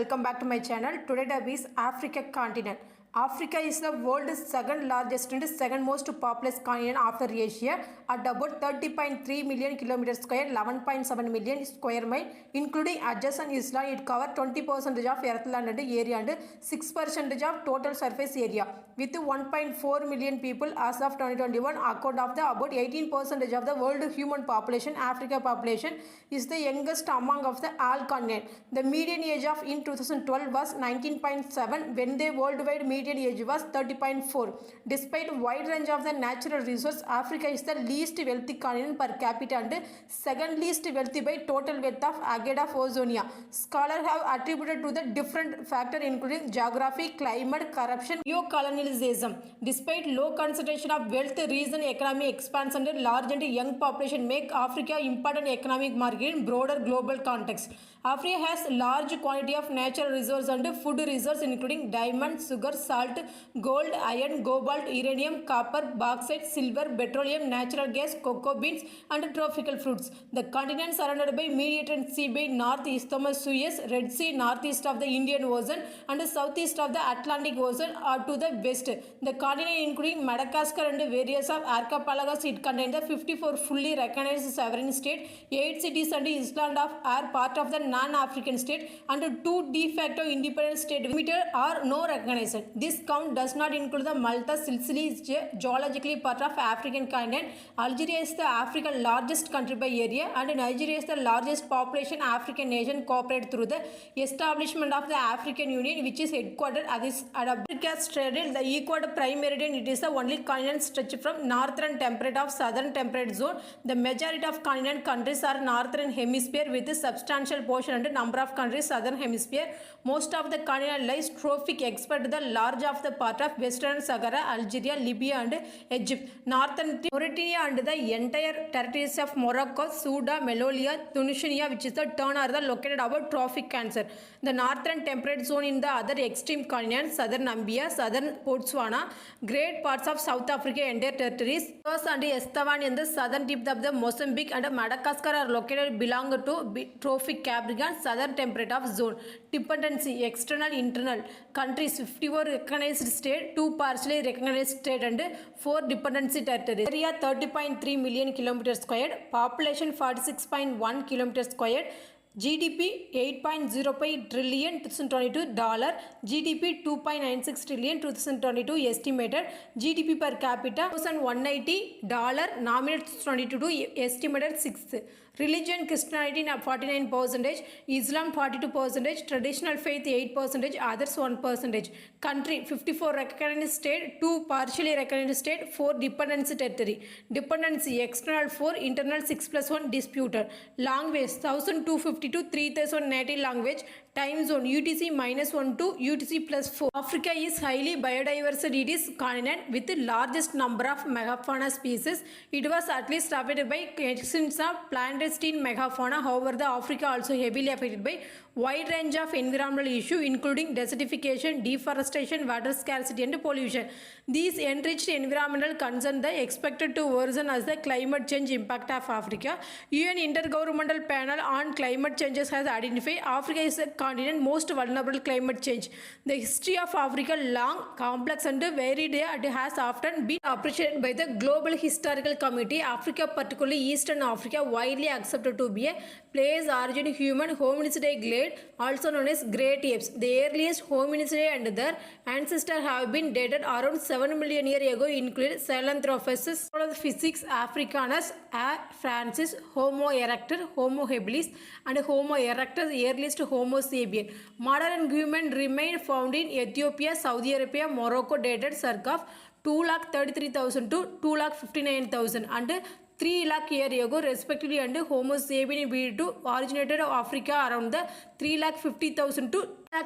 welcome back to my channel. Today topic is Africa continent. Africa is the world's second largest and second most populous continent after Asia at about 30.3 million kilometers square, 11.7 million square mile, including adjacent island. It covers 20% of earth land area and 6% of total surface area. With 1.4 million people as of 2021, account of the about 18% of the world human population, Africa population is the youngest among of the all continent. The median age of in 2012 was 19.7 when the worldwide median age was 30.4. Despite wide range of the natural resources, Africa is the least wealthy continent per capita and second least wealthy by total wealth of Agenda of Ozonia. Scholars have attributed to the different factors including geography, climate, corruption, neo-colonialism. Despite low concentration of wealth, region economic expansion and large and young population make Africa important economic market in broader global context. Africa has large quantity of natural resources and food resources including diamond, sugar, salt, gold, iron, cobalt, uranium, copper, bauxite, silver, petroleum, natural gas, cocoa beans and tropical fruits. The continent surrounded by Mediterranean Sea by north, Isthmus Suez, Red Sea, northeast of the Indian Ocean and southeast of the Atlantic Ocean are to the west. The continent including Madagascar and various of archipelagos, it contains the 54 fully recognized sovereign states, 8 cities and islands are part of the non-African state and 2 de facto independent states are no recognized. This count does not include the Malta. Sicily is geologically part of African continent. Algeria is the African largest country by area and Nigeria is the largest population African nation cooperated through the establishment of the African Union which is headquartered at Africa straddle the equator prime meridian. It is the only continent stretched from northern temperate of southern temperate zone. The majority of continent countries are northern hemisphere with a substantial portion and number of countries southern hemisphere. Most of the continent lies trophic except the large of the part of western Sahara, Algeria, Libya and Egypt, northern Mauritania and the entire territories of Morocco, Sudan, Melolia, Tunisia which is the turn are the located about trophic cancer. The northern temperate zone in the other extreme continent, southern Namibia, southern Botswana, great parts of South Africa and their territories, and Estevan in the southern tip of the Mozambique and Madagascar are located belong to trophic Capricorn, southern temperate of zone. Dependency, external, internal, countries 54 recognized state, 2 partially recognized state and 4 dependency territories. Area 30.3 million kilometers squared, population 46.1 kilometers squared, GDP 8.05 trillion 2022 dollar, GDP 2.96 trillion 2022 estimated, GDP per capita $1,180 nominated 2022 estimated 6th. Religion Christianity 49%, Islam 42%, traditional faith 8%, others 1%. Country 54 recognized state, 2 partially recognized state, 4 dependency territory. Dependency external 4, internal 6 plus 1 disputed. Language 1250 to 3000 native language. Time zone UTC -1 to UTC +4. Africa is highly biodiverse. It is continent with the largest number of megafauna species. It was at least affected by extinctions of clandestine megafauna. However, the Africa also heavily affected by wide range of environmental issues including desertification, deforestation, water scarcity and pollution. These enriched environmental concerns are expected to worsen as the climate change impact of Africa. UN Intergovernmental Panel on Climate Changes has identified Africa is the continent most vulnerable to climate change. The history of Africa long, complex and varied. It has often been appreciated by the global historical community. Africa, particularly Eastern Africa, widely accepted to be a place origin human hominidae glade, also known as great apes. The earliest hominidae and their ancestors have been dated around 7 million years ago, including Sahelanthropus, Physics africanus, A. francis, Homo erectus, Homo habilis, and Homo erectus, earliest Homo sapien. Modern human remain found in Ethiopia, Saudi Arabia, Morocco, dated circa 2,33,000 to 2,59,000 and 3 lakh years ago respectively, and Homo sapien B2 originated of Africa around the 3,50,000 to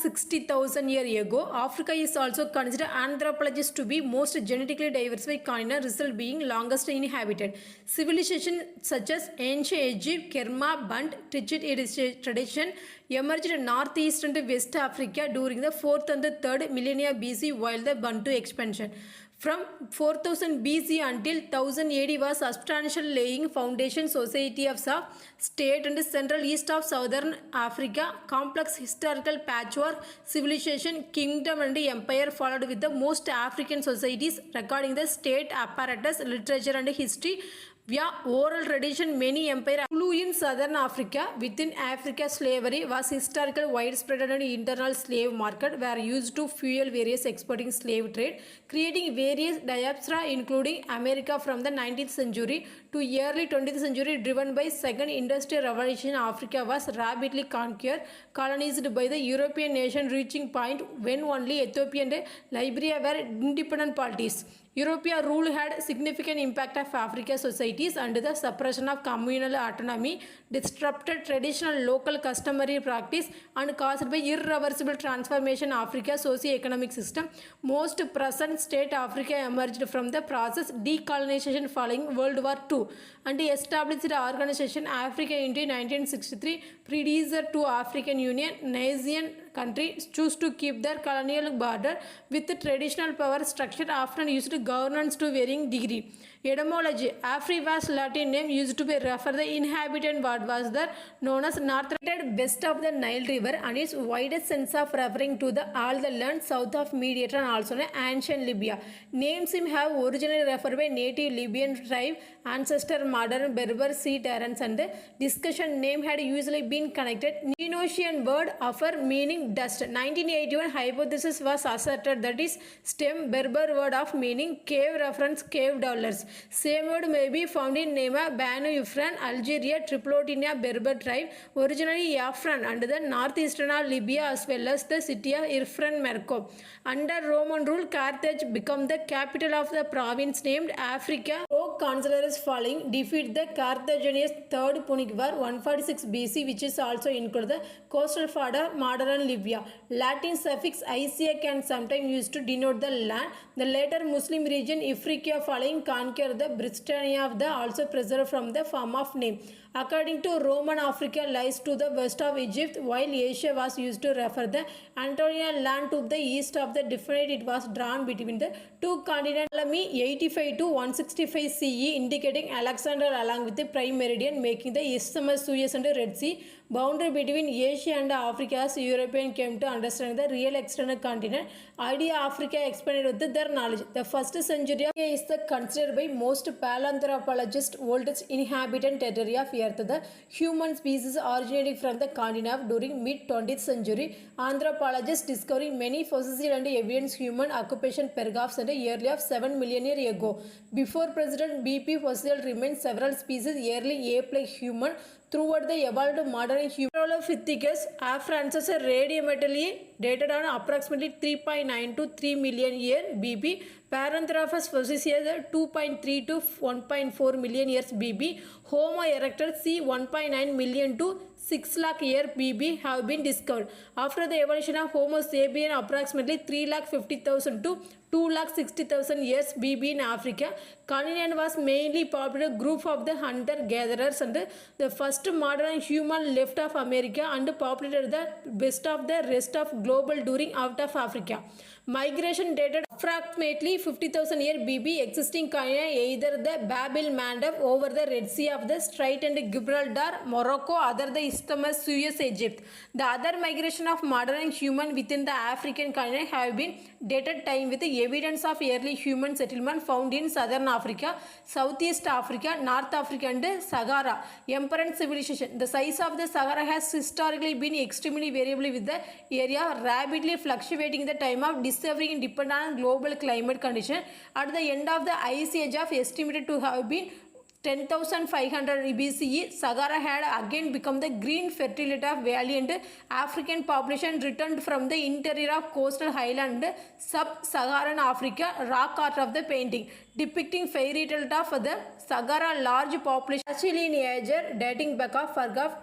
60,000 years ago. Africa is also considered anthropologists to be most genetically diversified continent, result being longest inhabited. Civilization such as ancient Egypt, Kerma, Bunt, Tichet tradition emerged in northeast and west Africa during the 4th and the 3rd millennia BC while the Bantu expansion. From 4000 BC until 1000 AD was substantial laying foundation society of the state and central east of southern Africa. Complex historical patchwork civilization, kingdom and empire followed with the most African societies recording the state apparatus, literature and history. Via oral tradition, many empires grew in southern Africa. Within Africa, slavery was historical widespread and internal slave market were used to fuel various exporting slave trade, creating various diaspora including America from the 19th century to early 20th century. Driven by second industrial revolution, Africa was rapidly conquered, colonized by the European nation, reaching point when only Ethiopia and Liberia were independent parties. European rule had significant impact of African societies and the suppression of communal autonomy, disrupted traditional local customary practice and caused by irreversible transformation of Africa's socio-economic system. Most present state Africa emerged from the process decolonization following World War II and established the organization Africa into 1963, predecessor to African Union. Nation countries choose to keep their colonial border with the traditional power structure, often used governance to varying degree. Etymology: Afri was Latin name used to be refer the inhabitant what was there known as northern west of the Nile River and its widest sense of referring to the all the land south of Mediator and also ancient Libya. Names him have originally referred by native Libyan tribe, ancestor modern Berber sea terrains and discussion name had usually been connected. Phoenician word offer meaning dust. 1981 hypothesis was asserted that is stem Berber word of meaning cave reference cave dollars. Same word may be found in Nema, Banu Yufran, Algeria, Triplotinia, Berber tribe, originally Yafran under the northeastern of Libya as well as the city of Irfan Merko. Under Roman rule, Carthage became the capital of the province named Africa. Rogue consular falling defeat the Carthaginians third Punic War 146 BC, which is also include the coastal border modern Libya. Latin suffix Isiac can sometimes used to denote the land. The later Muslim region Ifriqiya following conquer the Britannia of the also preserved from the form of name. According to Roman, Africa lies to the west of Egypt, while Asia was used to refer the Anatolian land to the east of the definite. It was drawn between the two continents. Ptolemy 85 to 165 CE, indicating Alexander along with the prime meridian, making the Isthmus, Suez and Red Sea boundary between Asia and Africa. As Europeans came to understand the real external continent, idea Africa expanded with their knowledge. The first century of is the considered by most paleontologists oldest inhabitant territory of Earth. The human species originating from the continent during mid-20th century. Anthropologists discovering many fossils and evidence human occupation perhaps and early of 7 million years ago. Before President BP fossil remains several species early ape-like human throughout the evolved modern Australopithecus afrances radiometrically dated on approximately 3.9 to 3 million year BB. Paranthropus fossils 2.3 to 1.4 million years BB. Homo erectus c 1.9 million to 6 lakh year BB have been discovered. After the evolution of Homo sapien, approximately 3,50,000 to 2,60,000 years BB in Africa, continent was mainly popular group of the hunter-gatherers and the first modern human left of America and populated the best of the rest of global during out of Africa. Migration dated approximately 50,000 year BB. Existing continent either the Bab-el Mandeb over the Red Sea of the Strait and Gibraltar, Morocco, other the Isthmus, Suez, Egypt. The other migration of modern human within the African continent have been dated time with the evidence of early human settlement found in southern Africa, Southeast Africa, North Africa and Sahara. Emperor civilization. The size of the Sahara has historically been extremely variable with the area rapidly fluctuating in the time of discovering dependent on global climate condition. At the end of the Ice Age of estimated to have been 10,500 BCE, Sahara had again become the green fertility of valley and African population returned from the interior of coastal highland sub-Saharan Africa. Rock art of the painting depicting fairy tale of the Sahara large population actually in age dating back of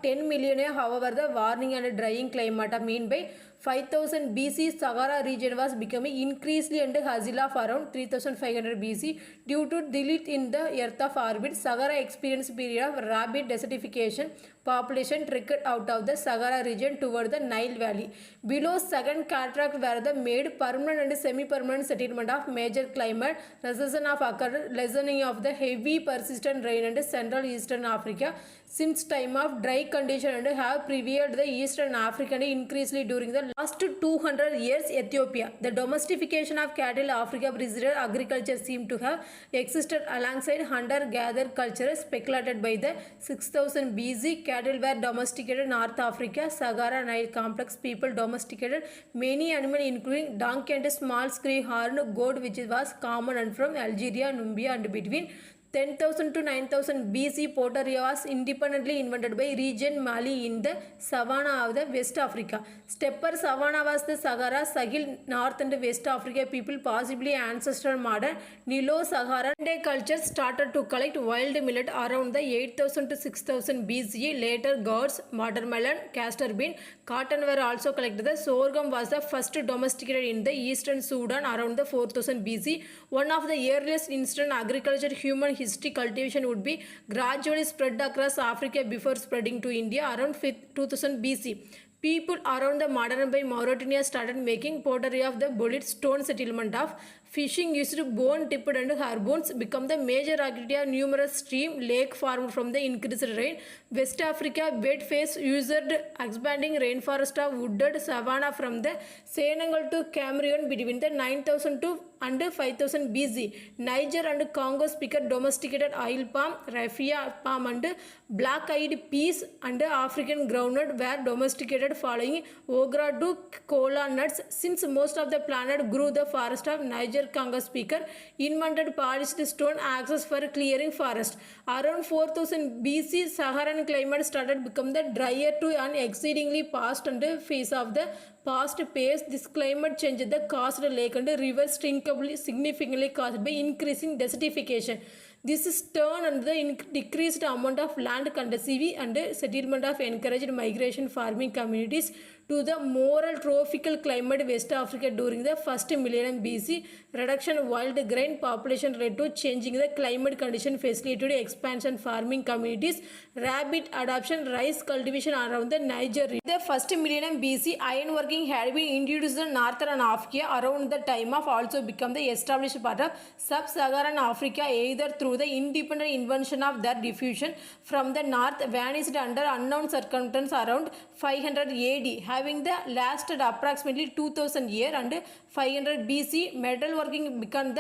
10 million years. However, the warming and drying climate of mean by 5000 BC, Sahara region was becoming increasingly under hazel of around 3500 BC due to delete in the earth of orbit. Sahara experienced period of rapid desertification population trekked out of the Sahara region toward the Nile Valley. Below second cataract were the made permanent and semi-permanent settlement of major climate recession of occurred lessening of the heavy persistent rain and Central Eastern Africa since time of dry condition and have prevailed the Eastern Africa and increasingly during the last 200 years Ethiopia. The domestication of cattle Africa preceded agriculture seemed to have existed alongside hunter-gatherer culture speculated by the 6000 BC. Cattle were domesticated North Africa, Sahara Nile complex people domesticated many animals including donkey and small scree horned goat which was common and from Algeria, Nubia and between 10,000 to 9,000 BC, pottery was independently invented by region Mali in the savanna of the West Africa. Stepper savanna was the Sahara, Sahel, North and West Africa people, possibly ancestral modern Nilo-Saharan culture started to collect wild millet around the 8,000 to 6,000 BCE. Later, gourds, watermelon, castor bean, cotton were also collected. The sorghum was the first domesticated in the eastern Sudan around the 4,000 BC. One of the earliest instant agriculture human history cultivation would be gradually spread across Africa before spreading to India around 2000 BC. People around the modern by Mauritania started making pottery of the bullet stone settlement of fishing used bone tipped and harpoons become the major activity of numerous stream lake formed from the increased rain. West Africa wet face used expanding rainforest of wooded savanna from the Senegal to Cameroon between the 9000 to and 5000 BC. Niger and Congo speaker domesticated oil palm, raffia palm and black-eyed peas and African groundnut were domesticated following Ogra to cola nuts. Since most of the planet grew, the forest of Niger Congo speaker invented polished stone axes for clearing forest. Around 4000 BC, Saharan climate started become the drier to an exceedingly past and phase of the past pace. This climate change the caused lake and river significantly caused by increasing desertification. This is turn and the decreased amount of land contiguity and settlement of encouraged migration farming communities to the more tropical climate West Africa during the first millennium BC. Reduction of wild grain population led to changing the climate condition facilitated expansion farming communities, rapid adoption, rice cultivation around the Niger region. The first millennium BC, ironworking had been introduced in northern Africa around the time of also become the established part of sub-Saharan Africa either through the independent invention of their diffusion from the north vanished under unknown circumstances around 500 AD, having the lasted approximately 2000 years and 500 BC. Metalworking become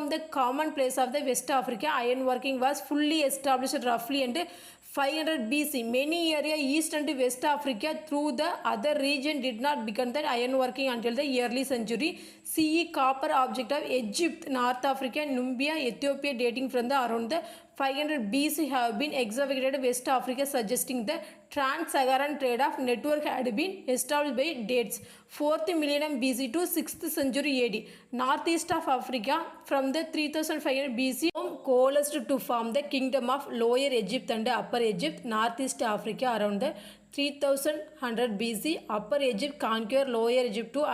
the commonplace of the West Africa. Ironworking was fully established roughly and 500 BC. Many areas east and west Africa through the other region did not begin the ironworking until the early century. CE copper object of Egypt, North Africa, Nubia, Ethiopia dating from the around the 500 BC have been excavated West Africa, suggesting the trans-Saharan trade of network had been established by dates 4th millennium BC to 6th century AD. Northeast of Africa from the 3500 BC coalesced to form the kingdom of Lower Egypt and Upper Egypt. Northeast Africa around the 3100 BC, Upper Egypt conquered Lower Egypt to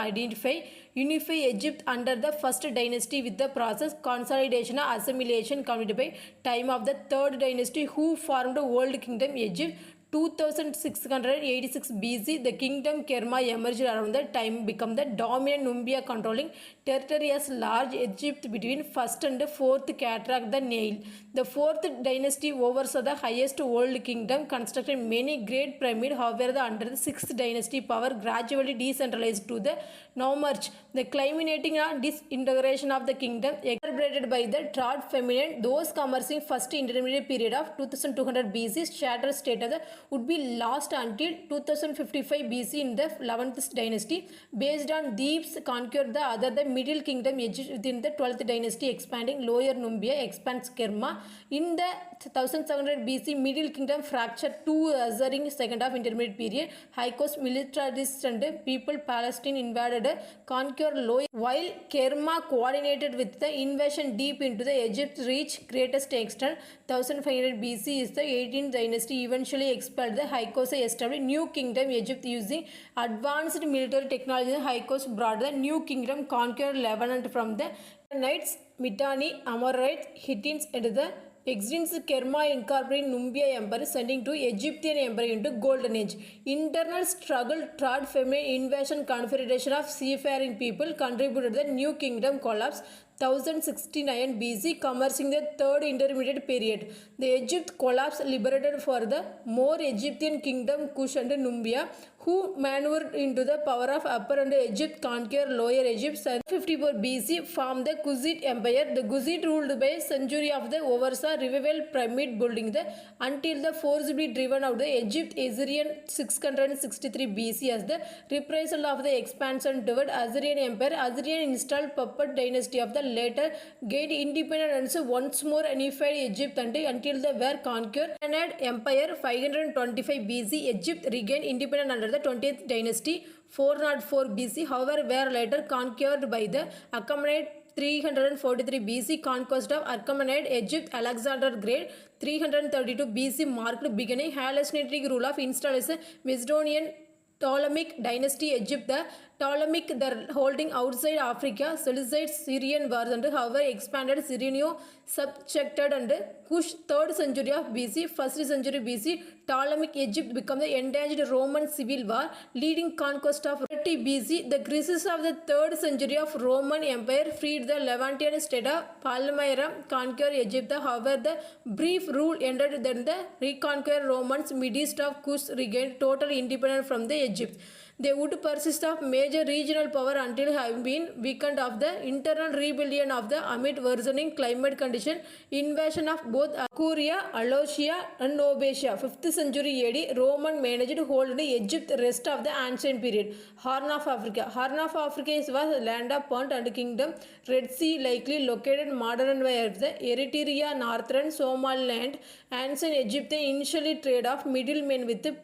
unify Egypt under the first dynasty with the process consolidation and assimilation completed by time of the third dynasty who formed the world kingdom Egypt. 2686 BC, the kingdom Kerma emerged around that time, become the dominant Nubia controlling territory as large Egypt between first and fourth cataract the Nile. The 4th dynasty oversaw the highest world kingdom, constructed many great pyramids. However, under the 6th dynasty, power gradually decentralized to the Nomarch. The culminating disintegration of the kingdom, exacerbated by the drought feminine, those commencing first intermediate period of 2200 BC, shattered state of the would be lost until 2055 BC in the 11th dynasty. Based on these, conquered the middle kingdom within the 12th dynasty, expanding Lower Nubia, expands Kerma. In the 1700 BC, middle kingdom fractured two during second of intermediate period. High cost militarists and people Palestine invaded, conquered Lower, while Kerma coordinated with the invasion deep into the Egypt reached greatest extent. 1500 BC is the 18th dynasty eventually expelled the Hyksos, established new kingdom Egypt using advanced military technology. Hyksos brought the new kingdom, conquered Lebanon from the Knights, Mitanni, Amorites, Hittites and the Extends Kerma incorporating Numbia Empire, sending to Egyptian Empire into Golden Age. Internal struggle, third feminine invasion, confederation of seafaring people contributed the new kingdom collapse. 1069 BC, commencing the third intermediate period. The Egypt collapsed, liberated for the more Egyptian kingdom Kush and Numbia, who maneuvered into the power of Upper and Egypt, conquer Lower Egypt. 754 BC, formed the Kushite Empire. The Kushite ruled by a century of the oversaw revival pyramid building until the forcibly driven out the Egypt Assyrian 663 BC as the reprisal of the expansion toward Assyrian Empire. Assyrian installed puppet dynasty of the later gained independence once more unified Egypt until they were conquered. Safavid Empire 525 BC, Egypt regained independence under the 20th dynasty. 404 BC, however, were later conquered by the Achaemenid. 343 BC, conquest of Achaemenid Egypt, Alexander Great. 332 BC marked beginning Hellenistic rule of installed Macedonian Ptolemaic dynasty. Egypt, the Ptolemaic, the holding outside Africa, Seleucid Syrian wars and however expanded Syriano subjected and Kush 3rd century of BC, 1st century BC, Ptolemaic Egypt became the endangered Roman civil war, leading conquest of 30 BC. The crisis of the 3rd century of Roman Empire freed the Levantian state of Palmyra, conquered Egypt. However, the brief rule ended then the reconquered Romans mid-east of Kush regained total independence from the Egypt. They would persist of major regional power until having been weakened of the internal rebellion of the amid worsening climate condition, invasion of both Akuria, Alosia and Nobatia. 5th century AD, Roman managed to hold Egypt rest of the ancient period. Horn of Africa. Horn of Africa was land of Punt and Kingdom, Red Sea likely located modern where the Eritrea, northern Somaliland, ancient Egypt initially trade off middlemen with the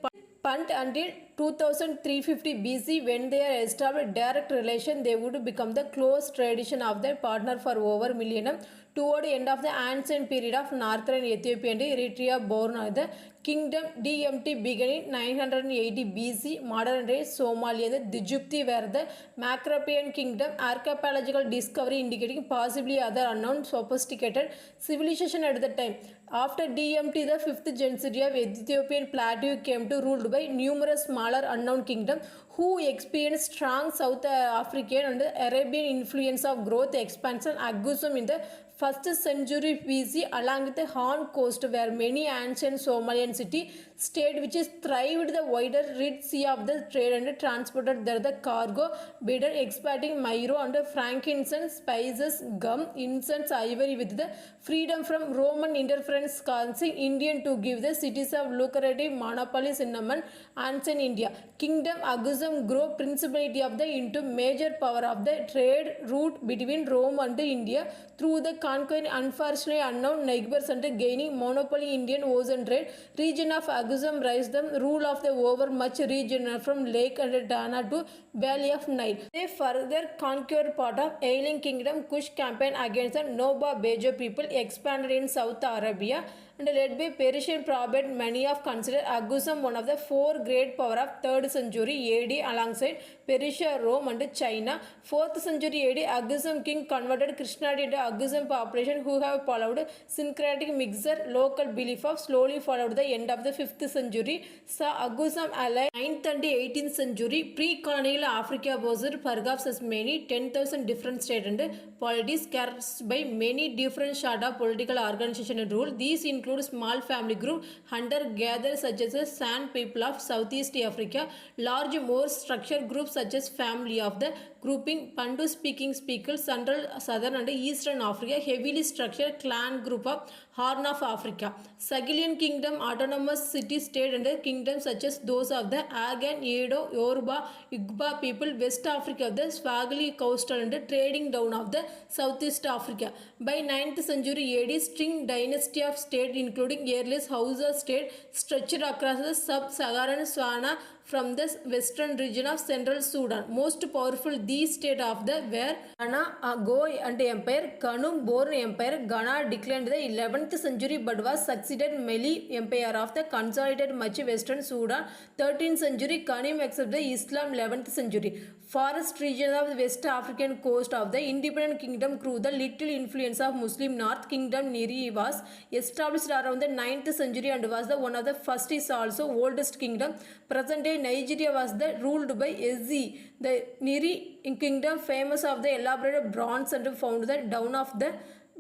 Punt until 2350 BC, when they are established direct relation, they would become the close tradition of their partner for over millennium. Toward the end of the ancient period of northern Ethiopia and Eritrea, born the kingdom DMT beginning 980 BC, modern day Somalia, the Djibouti were the Macropian kingdom, archaeological discovery indicating possibly other unknown sophisticated civilization at the time. After DMT, the 5th century of Ethiopian plateau came to ruled by numerous smaller unknown kingdoms who experienced strong South African and Arabian influence of growth expansion. Agusum in the 1st century BC along with the Horn coast where many ancient Somalian city state which is thrived the wider Red Sea of the trade and transported there the cargo, better exporting myro and frankincense, spices, gum, incense, ivory with the freedom from Roman interference causing Indian to give the cities of lucrative monopoly cinnamon ancient India. Kingdom Agusum grew principality of the into major power of the trade route between Rome and India through the conquering unfortunately unknown neighbors and gaining monopoly Indian ocean trade. Region of Agusum raised the rule of the over much region from Lake and Dana to Valley of Nile. They further conquered part of ailing kingdom. Kush campaign against the Noba Bejo people expanded in South Arabia and led by Persian prophet. Many of consider Agusum one of the 4 great power of 3rd century AD alongside Persia, Rome and China. 4th century AD, Agusum king converted Christianity into Agusum population who have followed syncretic mixer local belief of slowly followed the end of the 5th century. Saw Agusum ally 9th and 18th century pre-colonial Africa possessed perhaps as many 10,000 different states and polities carried by many different sort of political organization and rule. These include small family group, hunter-gatherers such as the San people of Southeast Africa, large more structured groups such as family of the grouping Pandu speaking speakers, central, southern and eastern Africa, heavily structured clan group of Horn of Africa, Sagilian kingdom, autonomous city-state and kingdoms such as those of the Agan, Edo, Yoruba, Igba people, West Africa, the Swahili coastal and trading down of the Southeast Africa. By 9th century AD, string dynasty of state including earliest Hausa state stretched across the sub-Saharan Swana from the western region of central Sudan. Most powerful these state of the were Ghana, Go and Empire, Kanum Born Empire. Ghana declined the 11th century but was succeeded Mali Empire of the consolidated much western Sudan. 13th century Kanim accepted the Islam 11th century. Forest region of the West African coast of the independent kingdom grew. The little influence of Muslim North Kingdom Niri was established around the 9th century and was the one of the first is also oldest kingdom. Present day Nigeria was the ruled by Ezi. The Niri kingdom famous of the elaborated bronze and found the down of the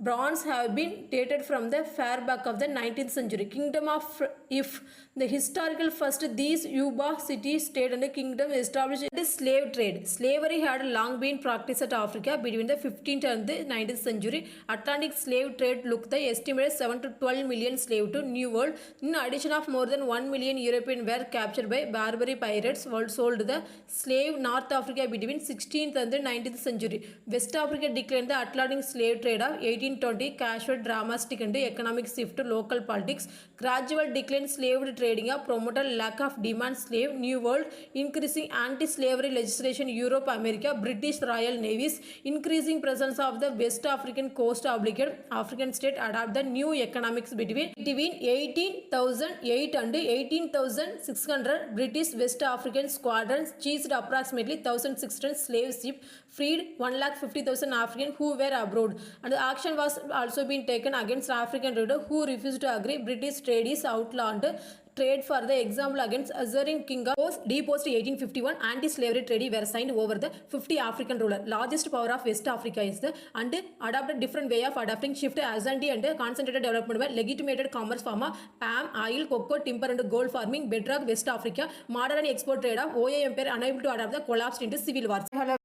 bronze have been dated from the far back of the 19th century. Kingdom of if the historical first these Yuba city state and the kingdom established the slave trade. Slavery had long been practiced at Africa between the 15th and the 19th century. Atlantic slave trade looked the estimated 7 to 12 million slave to New World. In addition of more than 1 million European were captured by Barbary pirates sold the slave North Africa between 16th and the 19th century. West Africa declined the Atlantic slave trade of 1820 casual dramatic and economic shift to local politics. Gradual decline slave trading promoted lack of demand slave New World, increasing anti-slavery legislation Europe, America, British Royal Navies, increasing presence of the West African coast obligated African state adopt the new economics between 18,008 and 18,600 British West African squadrons seized approximately 1,600 slave ships, freed 150,000 Africans who were abroad, and the action was also being taken against African traders who refused to agree. British trade is outlawed trade. For the example, against Azarin King was deposed 1851. Anti-slavery treaty were signed over the 50 African ruler. Largest power of West Africa is the and adopted different way of adapting shift Azanti and concentrated development by legitimated commerce farm, palm, oil, cocoa, timber and gold farming bedrock West Africa. Modern export trade of OA empire unable to adapt the collapsed into civil wars.